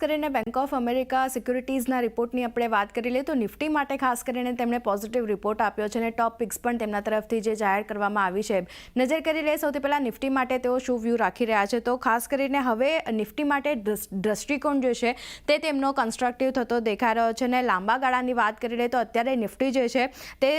કરીને bank of America સિક્યુરિટીઝના રિપોર્ટની આપણે વાત કરી લઈએ તો નિફ્ટી માટે ખાસ કરીને તેમણે પોઝિટિવ રિપોર્ટ આપ્યો છે અને ટોપ પિક્સ પણ તેમના તરફથી જે જાહેર કરવામાં આવી છે નજર કરી લઈએ સૌથી પહેલાં નિફ્ટી માટે તેઓ શું વ્યૂ રાખી રહ્યા છે તો ખાસ કરીને હવે નિફ્ટી માટે દૃષ્ટિકોણ જે છે તે તેમનો કન્સ્ટ્રક્ટિવ થતો દેખાઈ રહ્યો છે અને લાંબા ગાળાની વાત કરી લઈએ તો અત્યારે નિફ્ટી જે છે તે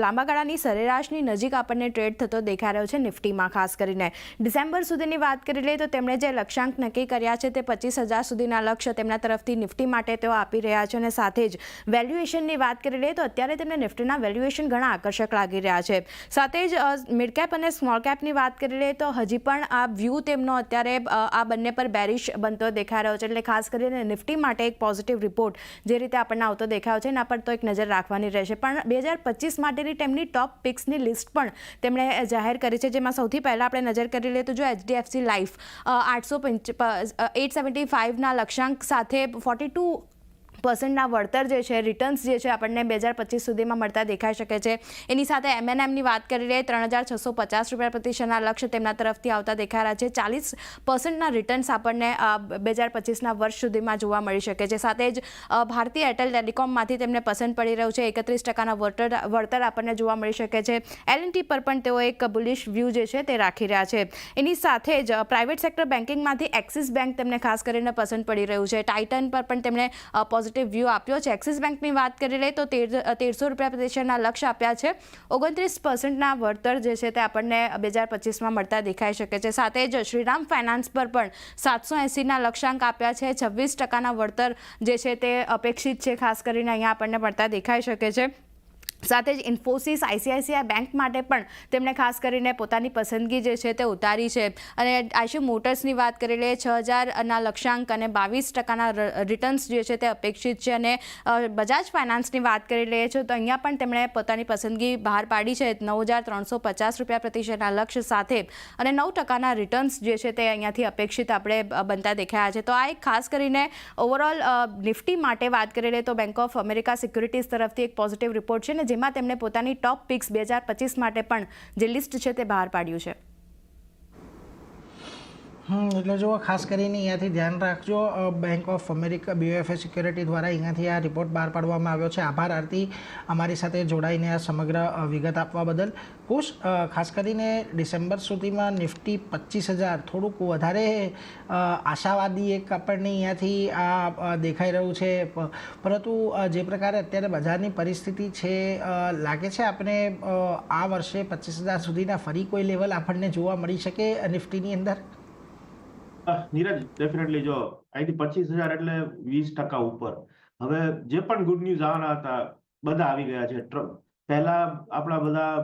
લાંબા ગાળાની સરેરાશની નજીક આપણને ટ્રેડ થતો દેખાઈ રહ્યો છે નિફ્ટીમાં ખાસ કરીને ડિસેમ્બર સુધીની વાત કરી લઈએ તો તેમણે જે લક્ષ્યાંક નક્કી કર્યા છે તે 25,000 સુધીના લક્ષ્ય તેમના તરફથી નિફ્ટી માટે તેઓ આપી રહ્યા છે અને સાથે જ વેલ્યુએશનની વાત કરી લઈએ તો અત્યારે તેમને નિફ્ટીના વેલ્યુએશન ઘણા આકર્ષક લાગી રહ્યા છે સાથે જ મિડ કેપ અને સ્મોલ કેપની વાત કરી લઈએ તો હજી પણ આ વ્યૂ તેમનો અત્યારે આ બંને પર બેરિશ બનતો દેખાઈ રહ્યો છે એટલે ખાસ કરીને નિફ્ટી માટે એક પોઝિટિવ રિપોર્ટ જે રીતે આપણને આવતો દેખાયો છે એના પર તો એક નજર રાખવાની રહેશે પણ 2025 માટેની તેમની ટોપ પિક્સની લિસ્ટ પણ તેમણે જાહેર કરી છે જેમાં સૌથી પહેલાં આપણે નજર કરી લઈએ તો જો HDFC લાઈફ 875ના લક્ષ્યાંક સાથે 42% વળતર જે છે રિટર્ન્સ જે છે આપણને 2025 સુધીમાં મળતા દેખાઈ શકે છે એની સાથે M&Mની વાત કરી લઈએ 3,650 રૂપિયા પ્રતિ શેરના લક્ષ્ય તેમના તરફથી આવતા દેખાઈ રહ્યા છે 40%ના રિટર્ન્સ આપણને 2025ના વર્ષ સુધીમાં જોવા મળી શકે છે સાથે જ ભારતીય એરટેલ ટેલિકોમમાંથી તેમને પસંદ પડી રહ્યું છે 31%ના વળતર આપણને જોવા મળી શકે છે L&T પર પણ તેઓ એક બુલિશ વ્યૂ જે છે તે રાખી રહ્યા છે એની સાથે જ પ્રાઇવેટ સેક્ટર બેન્કિંગમાંથી એક્સિસ બેંક તેમને ખાસ કરીને પસંદ પડી રહ્યું છે ટાઇટન પર પણ તેમણે પોઝિટિવ વ્યૂ આપ્યો છે એક્સિસ બેંકની વાત કરી લઈએ તો 1300 રૂપિયા પ્રતિ શેરના લક્ષ્ય આપ્યા છે 29%ના વળતર જે છે તે આપણને 2025માં મળતા દેખાઈ શકે છે સાથે જ શ્રીરામ ફાઇનાન્સ પર પણ 780ના લક્ષ્યાંક આપ્યા છે 26%ના વળતર જે છે તે અપેક્ષિત છે ખાસ કરીને અહીંયા આપણને મળતા દેખાઈ શકે છે સાથે જ ઇન્ફોસિસ ICICI બેંક માટે પણ તેમણે ખાસ કરીને પોતાની પસંદગી જે છે તે ઉતારી છે અને આઈશુ મોટર્સની વાત કરી લઈએ 6,000ના લક્ષ્યાંક અને 22%ના રિટર્ન્સ જે છે તે અપેક્ષિત છે અને બજાજ ફાઇનાન્સની વાત કરી લઈએ છીએ તો અહીંયા પણ તેમણે પોતાની પસંદગી બહાર પાડી છે 9,350 રૂપિયા પ્રતિ શેરના લક્ષ્ય સાથે અને 9%ના રિટર્ન્સ જે છે તે અહીંયાથી અપેક્ષિત આપણે બનતા દેખાયા છે તો આ એક ખાસ કરીને ઓવરઓલ નિફ્ટી માટે વાત કરી લઈએ તો બેંક ઓફ અમેરિકા સિક્યુરિટીઝ તરફથી એક પોઝિટિવ રિપોર્ટ છે ને જેમાં તેમણે પોતાની ટોપ પિક્સ 2025 માટે પણ જે લિસ્ટ છે તે બહાર પાડ્યું છે એટલે જો ખાસ કરીને અહીંયાથી ધ્યાન રાખજો bank of America BOFA security દ્વારા અહીંયાથી આ રિપોર્ટ બહાર પાડવામાં આવ્યો છે આભાર આરતી અમારી સાથે જોડાઈને આ સમગ્ર વિગત આપવા બદલ કુશ ખાસ કરીને ડિસેમ્બર સુધીમાં નિફ્ટી 25,000 થોડુંક વધારે આશાવાદી એક આપણને અહીંયાથી આ દેખાઈ રહ્યું છે પરંતુ જે પ્રકારે અત્યારે બજારની પરિસ્થિતિ છે લાગે છે આપણે આ વર્ષે 25,000 સુધીના ફરી કોઈ લેવલ આપણને જોવા મળી શકે નિફ્ટીની અંદર નીરજ ડેફિનેટલી જો અહીંથી 25,000 એટલે 20% ઉપર હવે જે પણ ગુડ ન્યૂઝ આવવાના હતા બધા આવી ગયા છે પહેલા આપણા બધા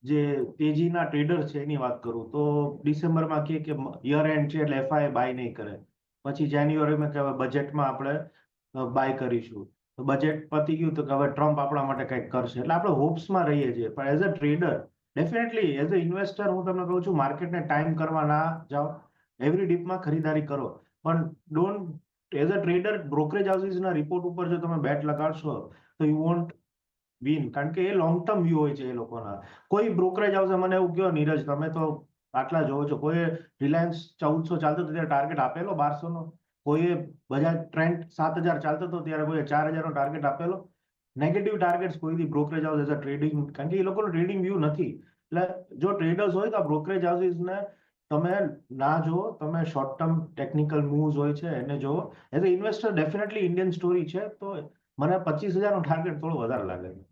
જે તેજીના ટ્રેડર છે એની વાત કરું તો ડિસેમ્બરમાં કે યર એન્ડ છે એટલે FI બાય નહીં કરે પછી જાન્યુઆરીમાં કે હવે બજેટમાં આપણે બાય કરીશું બજેટ પતી ગયું તો કે હવે ટ્રમ્પ આપણા માટે કંઈક કરશે એટલે આપણે હોપ્સમાં રહીએ છીએ પણ as a trader definitely as a investor હું તમને કહું છું માર્કેટને ટાઈમ કરવા ના જાઓ એવરી ડીપમાં ખરીદારી કરો પણ don't as a trader brokerage હાઉસીસના રિપોર્ટ ઉપર જો તમે બેટ લગાડશો તો યુ વોન્ટ વિન કારણ કે એ લોંગ ટર્મ વ્યૂ હોય છે એ લોકોના કોઈ બ્રોકરેજ હાઉસે મને એવું કહો નીરજ તમે તો આટલા જોવો છો કોઈ રિલાયન્સ 1400 ચાલતો હતો ત્યારે ટાર્ગેટ આપેલો 1200નો કોઈએ બજાજ ટ્રેન્ડ 7,000 ચાલતો હતો ત્યારે કોઈએ 4,000નો ટાર્ગેટ આપેલો નેગેટિવ ટાર્ગેટ્સ કોઈથી brokerage house as a trading કારણ કે એ લોકોનો ટ્રેડિંગ વ્યૂ નથી એટલે જો ટ્રેડર્સ હોય તો આ બ્રોકરેજ હાઉસીસને તમે ના જુઓ તમે શોર્ટ ટર્મ ટેકનિકલ મૂવ્સ હોય છે એને જુઓ as a investor definitely Indian story છે તો મને 25,000નો ટાર્ગેટ થોડો વધારે લાગે છે